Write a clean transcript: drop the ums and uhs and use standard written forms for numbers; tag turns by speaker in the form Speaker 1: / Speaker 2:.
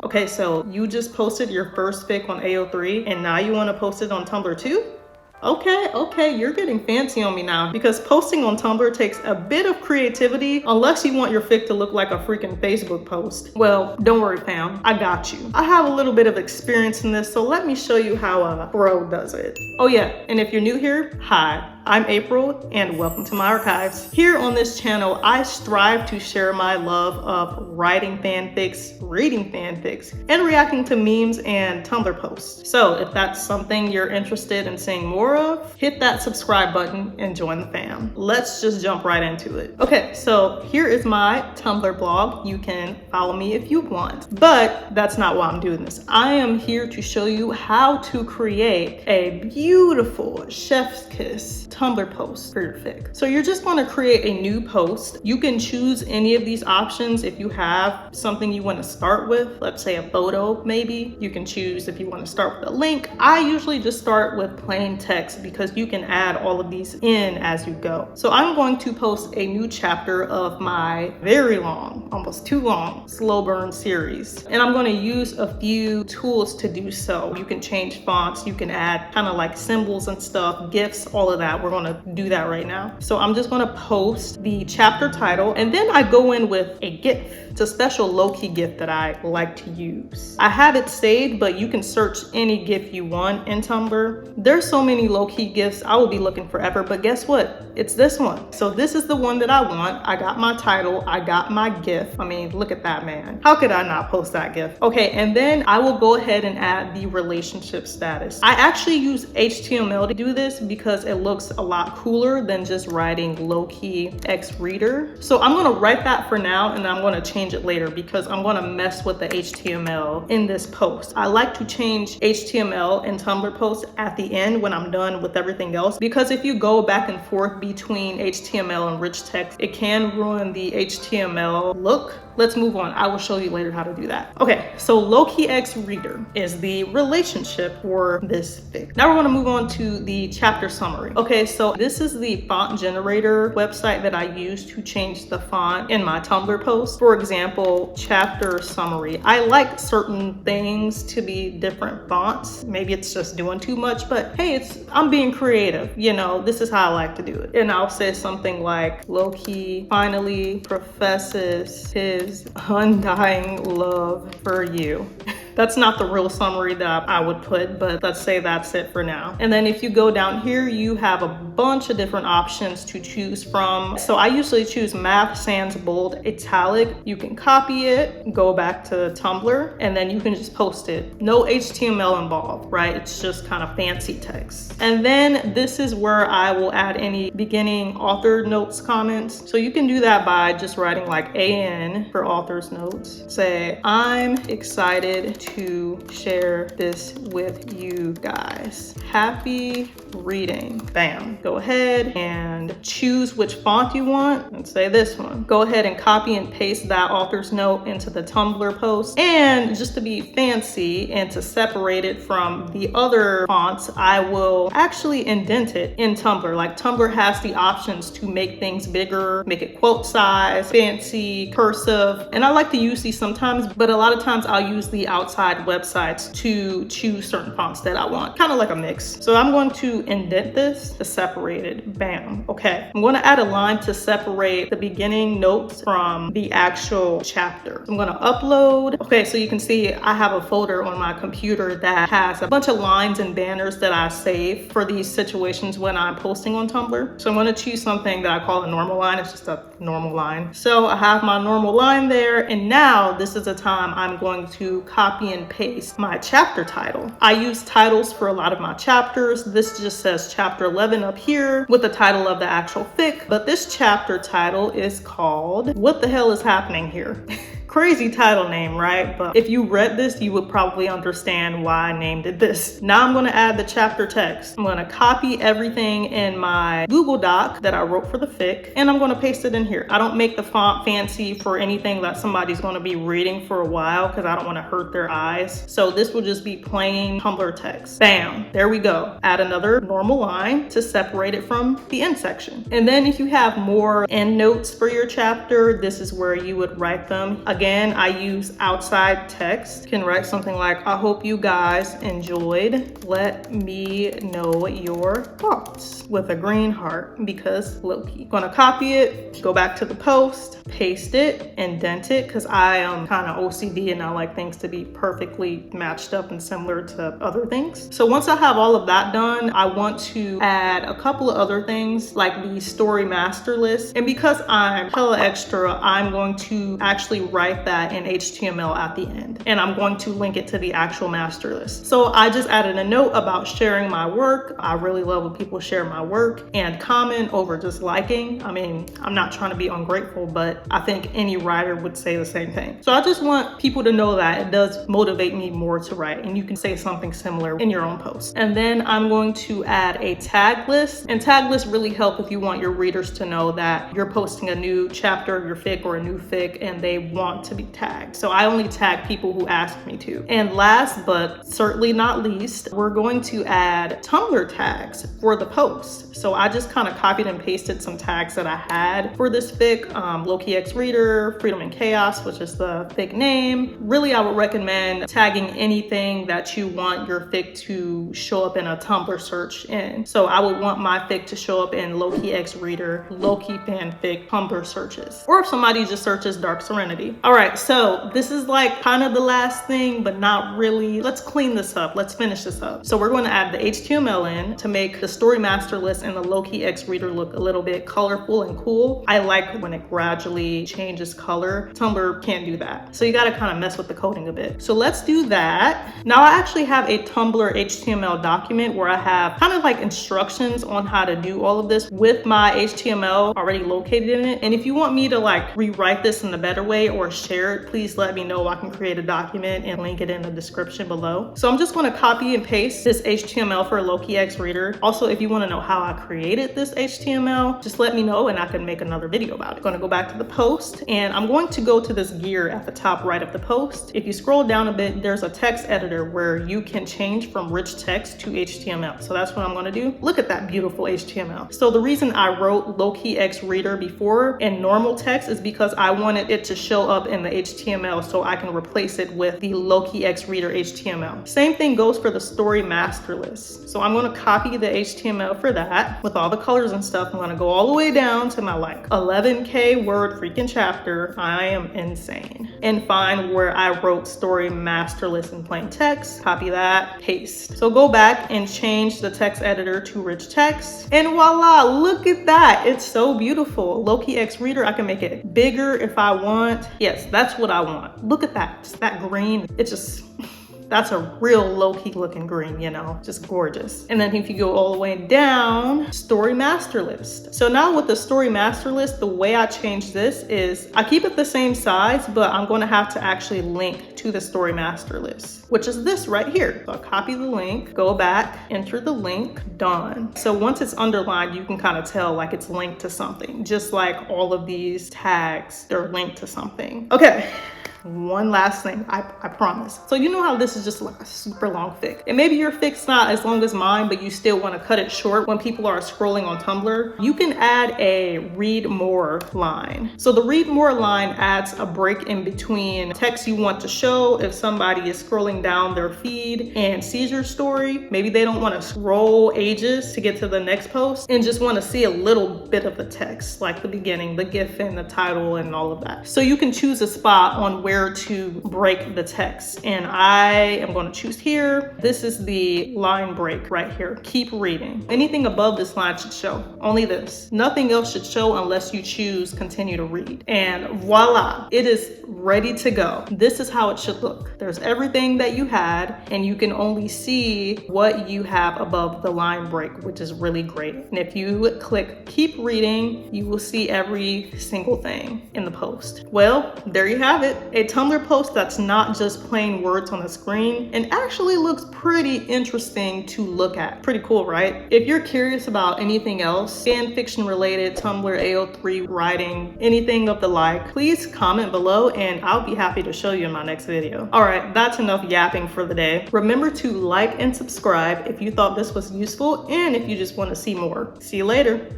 Speaker 1: Okay, so you just posted your first fic on AO3 and now you want to post it on Tumblr too? Okay, you're getting fancy on me now, because posting on Tumblr takes a bit of creativity unless you want your fic to look like a freaking Facebook post. Well, don't worry fam, I got you. I have a little bit of experience in this, so let me show you how a pro does it. Oh yeah, and if you're new here, hi. I'm April and welcome to my archives. Here on this channel, I strive to share my love of writing fanfics, reading fanfics, and reacting to memes and Tumblr posts. So if that's something you're interested in seeing more of, hit that subscribe button and join the fam. Let's just jump right into it. Okay, so here is my Tumblr blog. You can follow me if you want, but that's not why I'm doing this. I am here to show you how to create a beautiful chef's kiss Tumblr post for your fic. So you're just going to create a new post. You can choose any of these options if you have something you want to start with. Let's say a photo, maybe. You can choose if you want to start with a link. I usually just start with plain text because you can add all of these in as you go. So I'm going to post a new chapter of my very long, almost too long, slow burn series. And I'm going to use a few tools to do so. You can change fonts, you can add kind of like symbols and stuff, GIFs, all of that. We're going to do that right now. So I'm just going to post the chapter title and then I go in with a GIF. It's a special low-key GIF that I like to use. I have it saved, but you can search any GIF you want in Tumblr. There's so many low-key GIFs, I will be looking forever, but guess what? It's this one. So this is the one that I want. I got my title, I got my GIF. I mean, look at that, man. How could I not post that GIF? Okay, and then I will go ahead and add the relationship status. I actually use HTML to do this because it looks a lot cooler than just writing low-key X reader. So I'm gonna write that for now and I'm gonna change it later because I'm gonna mess with the HTML in this post. I like to change HTML in Tumblr posts at the end when I'm done with everything else, because if you go back and forth between HTML and rich text, it can ruin the HTML look. Let's move on. I will show you later how to do that. Okay, so low-key X reader is the relationship for this fic. Now we're gonna move on to the chapter summary. Okay, so this is the font generator website that I use to change the font in my Tumblr post. For example, chapter summary. I like certain things to be different fonts. Maybe it's just doing too much, but hey, I'm being creative. You know, this is how I like to do it. And I'll say something like, low-key finally professes his undying love for you. That's not the real summary that I would put, but let's say that's it for now. And then if you go down here, you have a bunch of different options to choose from. So I usually choose math, sans, bold, italic. You can copy it, go back to Tumblr, and then you can just post it. No HTML involved, right? It's just kind of fancy text. And then this is where I will add any beginning author notes comments. So you can do that by just writing like AN for author's notes. Say, I'm excited to share this with you guys. Happy reading. Bam. Go ahead and choose which font you want and say this one. Go ahead and copy and paste that author's note into the Tumblr post. And just to be fancy and to separate it from the other fonts, I will actually indent it in Tumblr. Like Tumblr has the options to make things bigger, make it quote size, fancy, cursive. And I like to use these sometimes, but a lot of times I'll use the outside websites to choose certain fonts that I want, kind of like a mix. So I'm going to indent this to separate it. Bam. Okay, I'm going to add a line to separate the beginning notes from the actual chapter. I'm going to upload. Okay, so you can see I have a folder on my computer that has a bunch of lines and banners that I save for these situations when I'm posting on Tumblr. So I'm going to choose something that I call a normal line. It's just a normal line. So I have my normal line there, and now this is the time I'm going to copy and paste my chapter title. I use titles for a lot of my chapters. This just says chapter 11 up here with the title of the actual fic, but this chapter title is called What the Hell is Happening Here? Crazy title name, right? But if you read this, you would probably understand why I named it this. Now I'm going to add the chapter text. I'm going to copy everything in my Google Doc that I wrote for the fic, and I'm going to paste it in here. I don't make the font fancy for anything that somebody's going to be reading for a while because I don't want to hurt their eyes. So this will just be plain Tumblr text. Bam, there we go. Add another normal line to separate it from the end section. And then if you have more end notes for your chapter, this is where you would write them. Again, Again, I use outside text. You can write something like, I hope you guys enjoyed. Let me know your thoughts with a green heart because low-key. Gonna copy it, go back to the post, paste it, indent it because I am kind of OCD and I like things to be perfectly matched up and similar to other things. So once I have all of that done, I want to add a couple of other things like the story master list. And because I'm hella extra, I'm going to actually write that in HTML at the end. And I'm going to link it to the actual master list. So I just added a note about sharing my work. I really love when people share my work and comment over just liking. I mean, I'm not trying to be ungrateful, but I think any writer would say the same thing. So I just want people to know that it does motivate me more to write, and you can say something similar in your own post. And then I'm going to add a tag list, and tag lists really help if you want your readers to know that you're posting a new chapter of your fic or a new fic and they want to be tagged. So I only tag people who ask me to. And last but certainly not least, we're going to add Tumblr tags for the post. So I just kind of copied and pasted some tags that I had for this fic, Low-Key X Reader, Freedom and Chaos, which is the fic name. Really, I would recommend tagging anything that you want your fic to show up in a Tumblr search in. So I would want my fic to show up in Low-Key X Reader, Low-Key Fanfic Tumblr searches, or if somebody just searches Dark Serenity. All right, so this is like kind of the last thing, but not really. Let's clean this up. Let's finish this up. So we're going to add the HTML in to make the story master list and the Low-Key X Reader look a little bit colorful and cool. I like when it gradually changes color. Tumblr can't do that. So you got to kind of mess with the coding a bit. So let's do that. Now I actually have a Tumblr HTML document where I have kind of like instructions on how to do all of this with my HTML already located in it. And if you want me to like rewrite this in a better way or share it, please let me know. I can create a document and link it in the description below. So I'm just going to copy and paste this HTML for Low-Key X Reader. Also, if you want to know how I created this HTML, just let me know and I can make another video about it. Going to go back to the post and I'm going to go to this gear at the top right of the post. If you scroll down a bit, there's a text editor where you can change from rich text to HTML. So that's what I'm going to do. Look at that beautiful HTML. So the reason I wrote Low-Key X Reader before in normal text is because I wanted it to show up in the HTML so I can replace it with the Low-Key X Reader HTML. Same thing goes for the story master list. So I'm going to copy the HTML for that with all the colors and stuff. I'm going to go all the way down to my like 11K word freaking chapter. I am insane. And find where I wrote story master list in plain text, copy that, paste. So go back and change the text editor to rich text. And voila, look at that. It's so beautiful. Low-Key X Reader, I can make it bigger if I want. Yes, that's what I want. Look at that, just that green. It just, that's a real low-key looking green, you know, just gorgeous. And then if you go all the way down, story master list. So now with the story master list, the way I change this is I keep it the same size, but I'm going to have to actually link to the story master list, which is this right here. So I'll copy the link, go back, enter the link, done. So once it's underlined, you can kind of tell like it's linked to something, just like all of these tags, they're linked to something. Okay. One last thing, I promise. So you know how this is just like a super long fic, and maybe your fic's not as long as mine, but you still want to cut it short when people are scrolling on Tumblr. You can add a read more line. So the read more line adds a break in between text you want to show. If somebody is scrolling down their feed and sees your story, maybe they don't want to scroll ages to get to the next post and just want to see a little bit of the text, like the beginning, the GIF and the title and all of that. So you can choose a spot on where to break the text, and I am going to choose here. This is the line break right here. Keep reading. Anything above this line should show. Only this. Nothing else should show unless you choose continue to read. And voila, it is ready to go. This is how it should look. There's everything that you had, and you can only see what you have above the line break, which is really great. And if you click keep reading, you will see every single thing in the post. Well, there you have it. A Tumblr post that's not just plain words on the screen and actually looks pretty interesting to look at. Pretty cool, right? If you're curious about anything else, fan fiction related, Tumblr AO3 writing, anything of the like, please comment below and I'll be happy to show you in my next video. All right, that's enough yapping for the day. Remember to like and subscribe if you thought this was useful and if you just want to see more. See you later.